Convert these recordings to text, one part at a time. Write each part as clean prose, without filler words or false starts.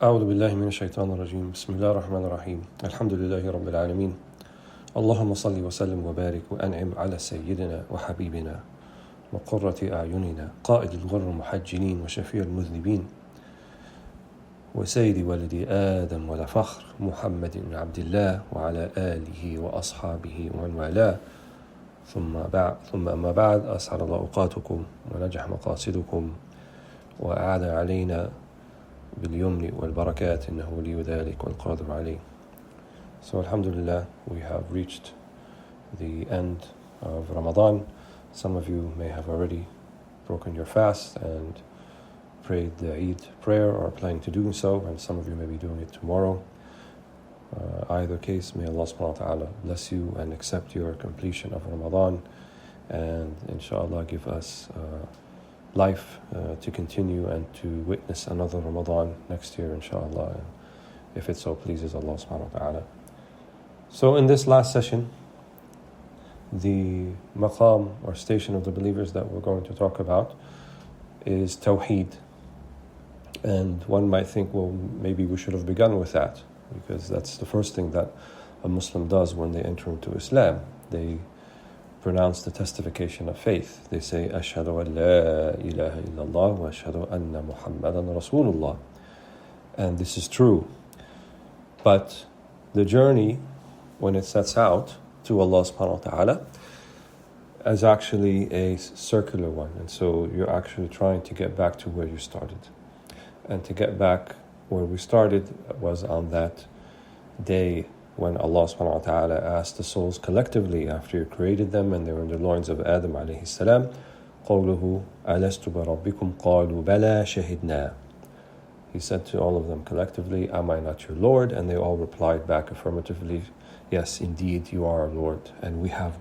أعوذ بالله من الشيطان الرجيم. بسم الله الرحمن الرحيم. الحمد لله رب العالمين. اللهم صل وسلم وبارك وأنعم على سيدنا وحبيبنا وقرة أعيننا قائد الغر المحجلين وشفيع المذنبين وسيد ولد آدم ولا فخر محمد بن عبد الله وعلى آله وأصحابه ومن والاه ثم أما بعد. أسعد الله أوقاتكم ونجح مقاصدكم وأعاد علينا باليمن والبركات إنه ولي ذلك والقادر عليه. So alhamdulillah, we have reached the end of Ramadan. Some of you may have already broken your fast and prayed the Eid prayer or are planning to do so, and some of you may be doing it tomorrow. Either case, may Allah subhanahu wa ta'ala bless you and accept your completion of Ramadan, and inshallah give us life to continue and to witness another Ramadan next year, inshallah, if it so pleases Allah subhanahu wa ta'ala. So in this last session, the maqam or station of the believers that we're going to talk about is Tawhid. And one might think, well, maybe we should have begun with that, because that's the first thing that a Muslim does when they enter into Islam. They pronounce the testification of faith. They say, Ashhadu an la ilaha illallah wa ashhadu anna Muhammadan Rasulullah. And this is true. But the journey, when it sets out to Allah subhanahu wa ta'ala, is actually a circular one. And so you're actually trying to get back to where you started. And to get back where we started was on that day when Allah subhanahu wa ta'ala asked the souls collectively after He created them and they were in the loins of Adam alayhi salam, قَوْلُهُ أَلَسْتُ بَرَبِّكُمْ قَالُوا بَلَا شَهِدْنَا. He said to all of them collectively, am I not your Lord? And they all replied back affirmatively, yes, indeed, you are our Lord. And we have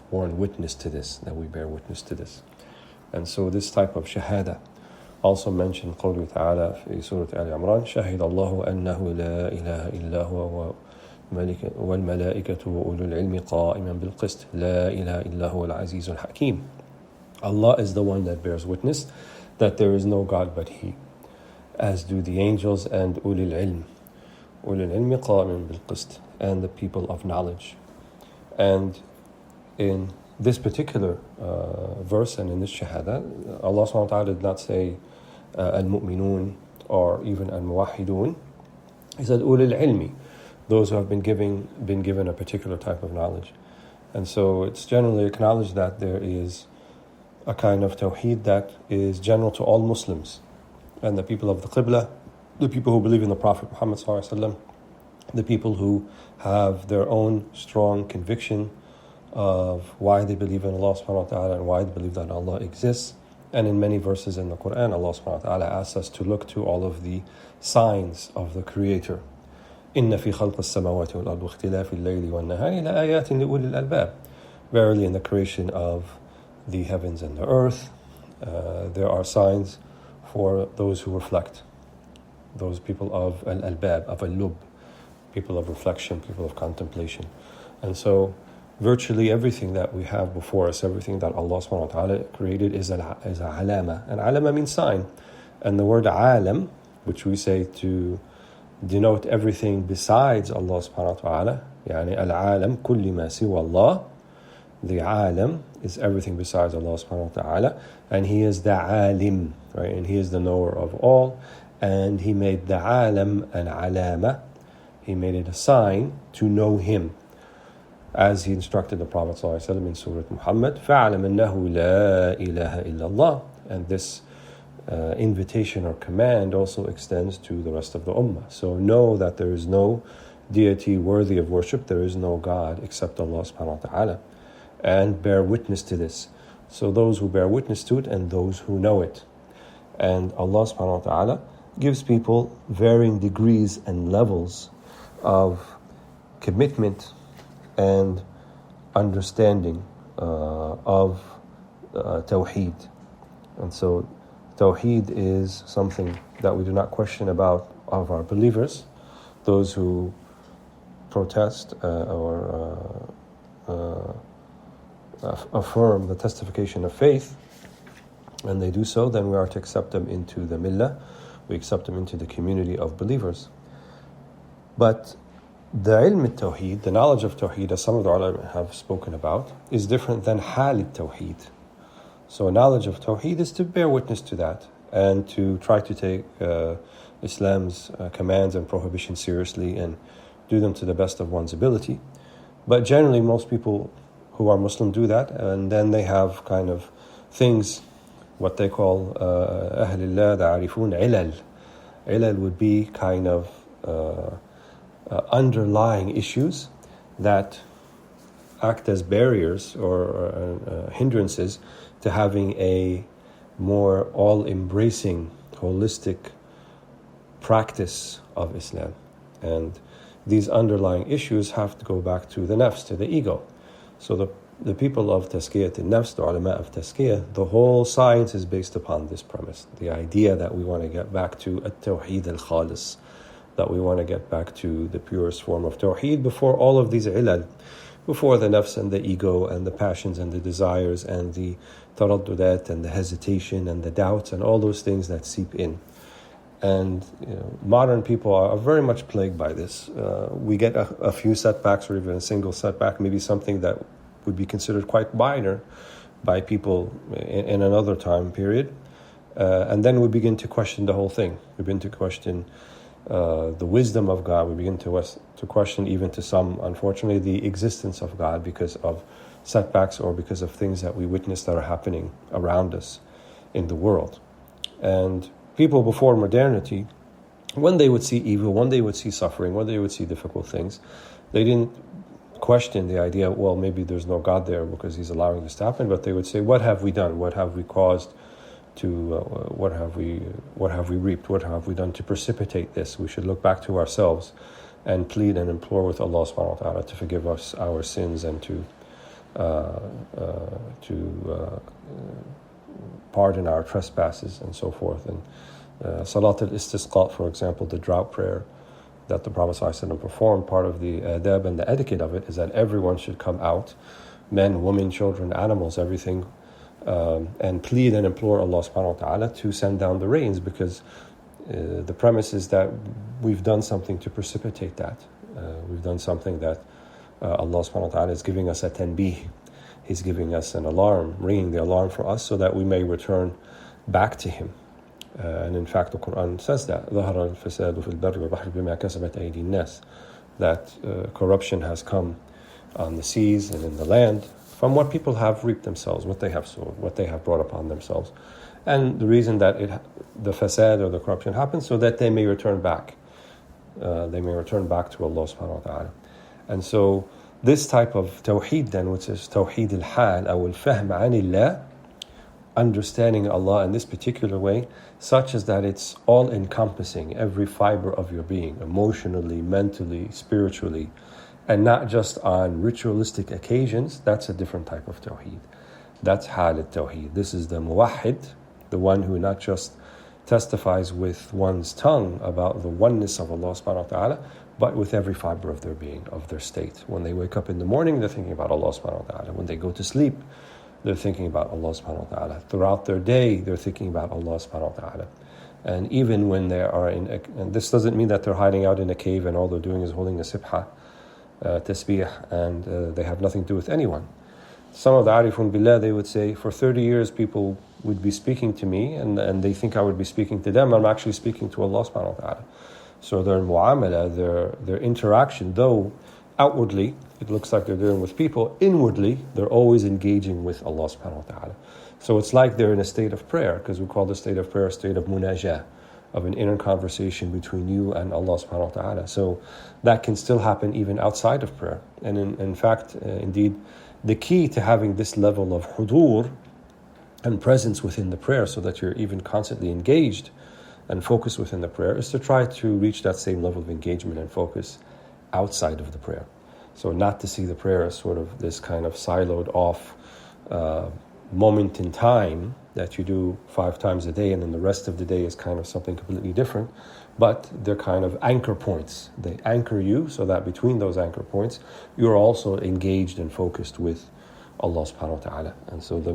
borne witness to this, that we bear witness to this. And so this type of shahada, also mentioned قوله تعالى في سورة آل عمران شهد الله أنه لا إله إلا هو والملائكة وأولو العلم قائما بالقسط لا إله إلا هو العزيز الحكيم. Allah is the one that bears witness that there is no God but He, as do the angels and أولي العلم. أولي العلم قائما بالقسط, and the people of knowledge. And in this particular verse and in this shahada, Allah subhanahu wa ta'ala did not say al-mu'minun or even al-muwahidun. He said ulil ilmi, those who have been given a particular type of knowledge. And so it's generally acknowledged that there is a kind of tawheed that is general to all Muslims, and the people of the Qibla, the people who believe in the Prophet Muhammad sallallahu alaihi wasallam, the people who have their own strong conviction of why they believe in Allah subhanahu wa ta'ala and why they believe that Allah exists. And in many verses in the Quran, Allah subhanahu wa ta'ala asks us to look to all of the signs of the Creator. إِنَّ فِي خَلْقِ السَّمَاوَاتِ وَالْأَرْضِ وَاخْتِلَافِ اللَّيْلِ وَالنَّهَارِ لَآيَاتٍ لِأُولِي الْأَلْبَابِ. Verily, in the creation of the heavens and the earth, there are signs for those who reflect, those people of al-albab, of al-lub, people of reflection, people of contemplation. And so virtually everything that we have before us, everything that Allah subhanahu wa ta'ala created is a alama. And alama means sign. And the word alam, which we say to denote everything besides Allah subhanahu wa ta'ala, يعني al-alam kulli ma siwa Allah. The alam is everything besides Allah subhanahu wa ta'ala. And He is the alim, right? And He is the knower of all. And He made the alam an alama. He made it a sign to know Him, as He instructed the Prophet ﷺ in Surah Muhammad, فَعَلَمْ أَنَّهُ لَا إِلَهَ إِلَّا اللَّهِ. And this invitation or command also extends to the rest of the ummah. So know that there is no deity worthy of worship, there is no God except Allah subhanahu wa ta'ala. And bear witness to this. So those who bear witness to it and those who know it. And Allah subhanahu wa ta'ala gives people varying degrees and levels of commitment and understanding of Tawhid. And so Tawhid is something that we do not question about of our believers, those who protest or affirm the testification of faith. and they do so, then we are to accept them into the millah, we accept them into the community of believers. But the ilm al-Tawhid, the knowledge of Tawhid, as some of the ulama have spoken about, is different than hal al-Tawhid. So knowledge of Tawhid is to bear witness to that and to try to take Islam's commands and prohibitions seriously and do them to the best of one's ability. But generally most people who are Muslim do that, and then they have kind of things, what they call Ahlillah da'arifun ilal. Ilal would be kind of underlying issues that act as barriers or hindrances to having a more all-embracing, holistic practice of Islam. And these underlying issues have to go back to the nafs, to the ego. So the people of Tazkiyat al-Nafs, the ulama of Tazkiyah, the whole science is based upon this premise. The idea that we want to get back to at-Tawhid al-Khalis, that we want to get back to the purest form of Tawheed before all of these ilal, before the nafs and the ego and the passions and the desires and the taraddudat and the hesitation and the doubts and all those things that seep in. And modern people are very much plagued by this. We get a few setbacks or even a single setback, maybe something that would be considered quite minor by people in another time period. And then we begin to question the whole thing. We begin to question the wisdom of God. We begin to question, even to some, unfortunately, the existence of God because of setbacks or because of things that we witness that are happening around us in the world. And people before modernity, when they would see evil, when they would see suffering, when they would see difficult things, they didn't question the idea, well, maybe there's no God there because he's allowing this to happen, but they would say, what have we done? What have we caused to, what have we reaped? What have we done to precipitate this? We should look back to ourselves and plead and implore with Allah subhanahu wa ta'ala to forgive us our sins and to pardon our trespasses and so forth. And Salat al-Istisqa, for example, the drought prayer that the Prophet ﷺ performed, part of the adab and the etiquette of it is that everyone should come out, men, women, children, animals, everything, and plead and implore Allah subhanahu wa ta'ala to send down the rains, because the premise is that we've done something to precipitate that. We've done something that Allah subhanahu wa ta'ala is giving us a tanbih. He's giving us an alarm, ringing the alarm for us so that we may return back to Him. And in fact, the Quran says that ظهر الفساد في البر والبحر بما كسبت أيدي الناس, that corruption has come on the seas and in the land from what people have reaped themselves, what they have sowed, what they have brought upon themselves. And the reason that the fasad or the corruption happens so that they may return back. They may return back to Allah subhanahu wa ta'ala. And so this type of Tawheed then, which is Tawheed al-Hal, or al-Fahm anillah, understanding Allah in this particular way, such as that it's all-encompassing, every fiber of your being, emotionally, mentally, spiritually, and not just on ritualistic occasions. That's a different type of Tawheed. That's Hal al-Tawheed. This is the Muwahhid, the one who not just testifies with one's tongue about the oneness of Allah subhanahu wa ta'ala, but with every fiber of their being, of their state. When they wake up in the morning, they're thinking about Allah subhanahu wa ta'ala. When they go to sleep, they're thinking about Allah subhanahu wa ta'ala. Throughout their day, they're thinking about Allah subhanahu wa ta'ala. And even when they are and this doesn't mean that they're hiding out in a cave and all they're doing is holding a sibha, tasbih, and they have nothing to do with anyone. Some of the arifun billah, they would say, for 30 years people would be speaking to me and they think I would be speaking to them. I'm actually speaking to Allah subhanahu wa ta'ala. So their mu'amala, their interaction, though outwardly it looks like they're dealing with people, inwardly they're always engaging with Allah subhanahu wa ta'ala. So it's like they're in a state of prayer, because we call the state of prayer a state of munajah, of an inner conversation between you and Allah subhanahu wa ta'ala. So that can still happen even outside of prayer. And in fact, indeed, the key to having this level of hudur and presence within the prayer, so that you're even constantly engaged and focused within the prayer, is to try to reach that same level of engagement and focus outside of the prayer. So not to see the prayer as sort of this kind of siloed off moment in time that you do 5 times a day, and then the rest of the day is kind of something completely different, but they're kind of anchor points. They anchor you so that between those anchor points, you're also engaged and focused with Allah subhanahu wa ta'ala. And so the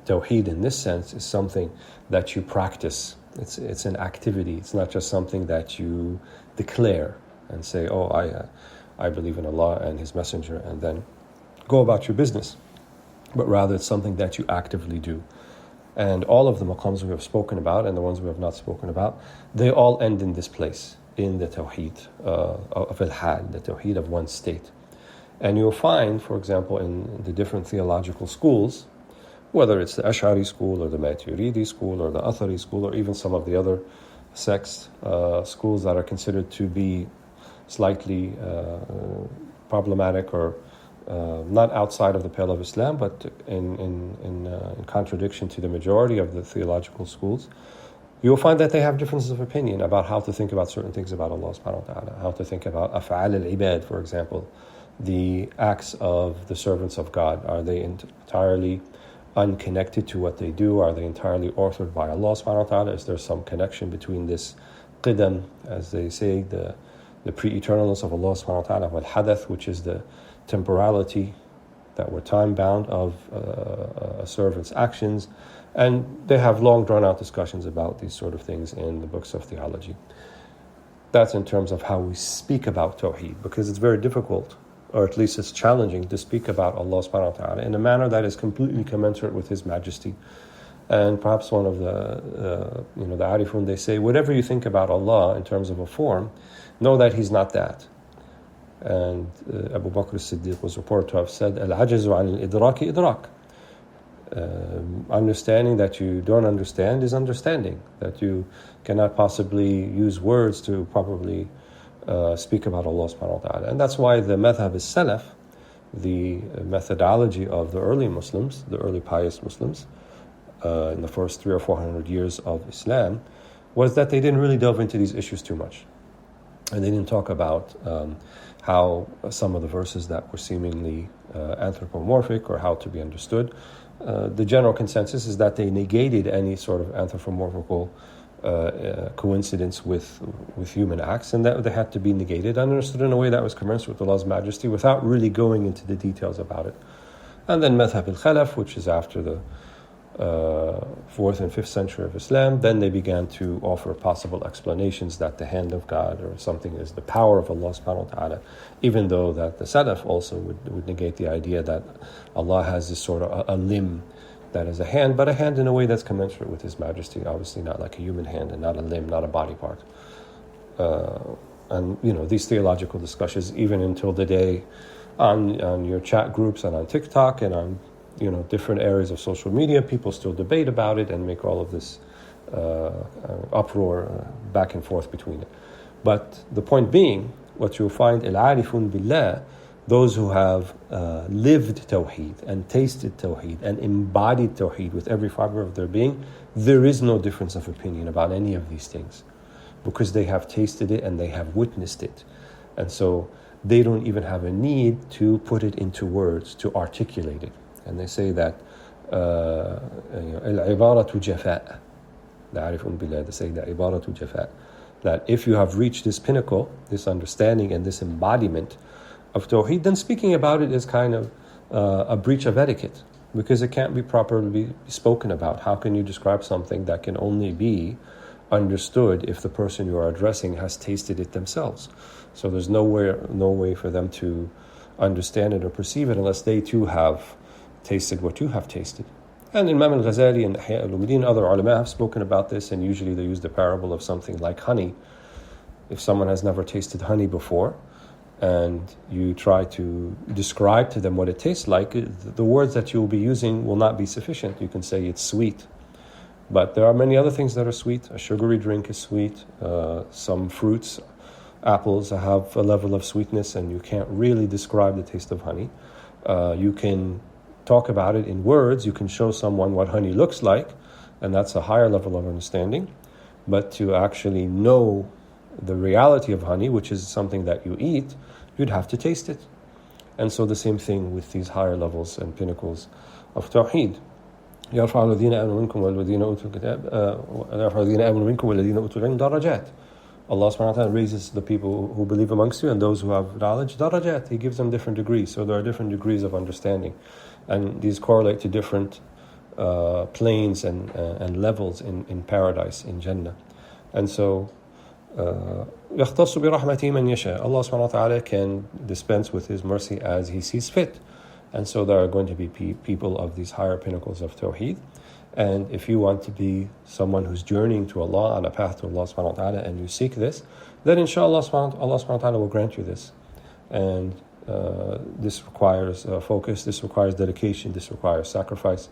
Tawhid in this sense is something that you practice. It's an activity. It's not just something that you declare and say, oh, I believe in Allah and His Messenger, and then go about your business. But rather it's something that you actively do. And all of the maqams we have spoken about and the ones we have not spoken about, they all end in this place, in the Tawhid of al-hal, the Tawhid of one's state. And you'll find, for example, in the different theological schools, whether it's the Ash'ari school or the Maturidi school or the Athari school or even some of the other sects, schools that are considered to be slightly problematic or not outside of the pale of Islam, but in contradiction to the majority of the theological schools, you will find that they have differences of opinion about how to think about certain things about Allah subhanahu wa ta'ala, how to think about af'al al-ibad, for example, the acts of the servants of God. Are they entirely unconnected to what they do? Are they entirely authored by Allah subhanahu wa ta'ala? Is there some connection between this qidam, as they say, the pre-eternalness of Allah subhanahu wa ta'ala, wal hadath, which is the temporality that we're time-bound of a servant's actions? And they have long drawn-out discussions about these sort of things in the books of theology. That's in terms of how we speak about Tawheed, because it's very difficult, or at least it's challenging, to speak about Allah subhanahu wa ta'ala in a manner that is completely commensurate with His majesty. And perhaps one of the Arifun, they say, whatever you think about Allah in terms of a form, know that He's not that. And Abu Bakr as-Siddiq was reported to have said, Al-ajazu an al-idraki idrak. Understanding that you don't understand is understanding, that you cannot possibly use words to properly speak about Allah subhanahu wa ta'ala. And that's why the madhab as-salaf, the methodology of the early Muslims, the early pious Muslims, in the first 300 or 400 years of Islam, was that they didn't really delve into these issues too much. And they didn't talk about how some of the verses that were seemingly anthropomorphic or how to be understood. The general consensus is that they negated any sort of anthropomorphical coincidence with human acts, and that they had to be negated and understood in a way that was commensurate with Allah's majesty without really going into the details about it. And then Madhab al-Khalaf, which is after the 4th and 5th century of Islam, then they began to offer possible explanations that the hand of God or something is the power of Allah subhanahu wa ta'ala, even though that the Salaf also would negate the idea that Allah has this sort of a limb that is a hand, but a hand in a way that's commensurate with His majesty, obviously not like a human hand and not a limb, not a body part. And these theological discussions, even until the day on your chat groups and on TikTok and on different areas of social media, people still debate about it and make all of this uproar back and forth between it. But the point being, what you'll find, al-arifun billah, those who have lived Tawheed and tasted Tawheed and embodied Tawheed with every fiber of their being, there is no difference of opinion about any of these things, because they have tasted it and they have witnessed it. And so they don't even have a need to put it into words, to articulate it. And they say that al-ibaratu jafa', the arifun billah, they say that ibaratu jafa', that if you have reached this pinnacle, this understanding and this embodiment of Tawheed, then speaking about it is kind of a breach of etiquette, because it can't be properly spoken about. How can you describe something that can only be understood if the person you are addressing has tasted it themselves? So there's no way for them to understand it or perceive it unless they too have tasted what you have tasted. And Imam al-Ghazali and Ihya al-Ulumuddin, other ulama have spoken about this, and usually they use the parable of something like honey. If someone has never tasted honey before, and you try to describe to them what it tastes like, the words that you will be using will not be sufficient. You can say it's sweet, but there are many other things that are sweet. A sugary drink is sweet. Some fruits, apples, have a level of sweetness, and you can't really describe the taste of honey. You can talk about it in words. You can show someone what honey looks like, and that's a higher level of understanding. But to actually know the reality of honey, which is something that you eat, you'd have to taste it. And so the same thing with these higher levels and pinnacles of Tawheed. يرفع الذين آمنوا منكم والذين أوتوا الكتاب يرفع الذين آمنوا منكم والذين أوتوا العلم درجات. Allah subhanahu wa ta'ala raises the people who believe amongst you and those who have knowledge darajat. He gives them different degrees. So there are different degrees of understanding and these correlate to different planes and levels in paradise, in Jannah. And so يختص برحمته من يشاء. Allah subhanahu wa ta'ala can dispense with His mercy as He sees fit. And so there are going to be people of these higher pinnacles of Tawhid. And if you want to be someone who's journeying to Allah on a path to Allah subhanahu wa ta'ala, and you seek this, then inshallah Allah subhanahu wa ta'ala will grant you this. And this requires focus, this requires dedication, this requires sacrifice.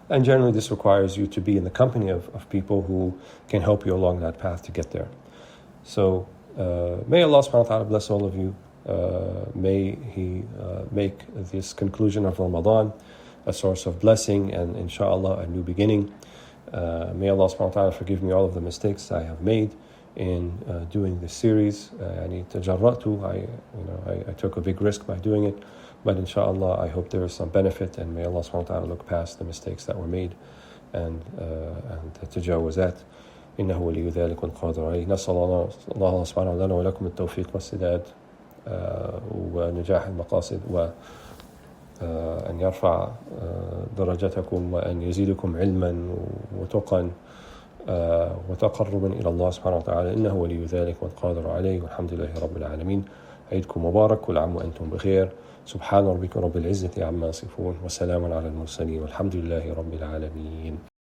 And generally this requires you to be in the company of people who can help you along that path to get there. So may Allah subhanahu wa ta'ala bless all of you. May He make this conclusion of Ramadan a source of blessing and inshallah a new beginning. May Allah subhanahu wa ta'ala forgive me all of the mistakes I have made in doing this series. I took a big risk by doing it, but inshallah I hope there is some benefit, and may Allah subhanahu wa ta'ala look past the mistakes that were made and تجاوزات. إنه ولي ذلك والقادر عليه. نسأل الله سبحانه لنا ولكم التوفيق والسداد ونجاح المقاصد، وأن يرفع درجتكم وأن يزيدكم علما وتقا وتقربا إلى الله سبحانه وتعالى، إنه ولي ذلك والقادر عليه، والحمد لله رب العالمين. عيدكم مبارك، كل عام وأنتم بخير. سبحان ربك رب العزة عما يصفون، وسلام على المرسلين، والحمد لله رب العالمين.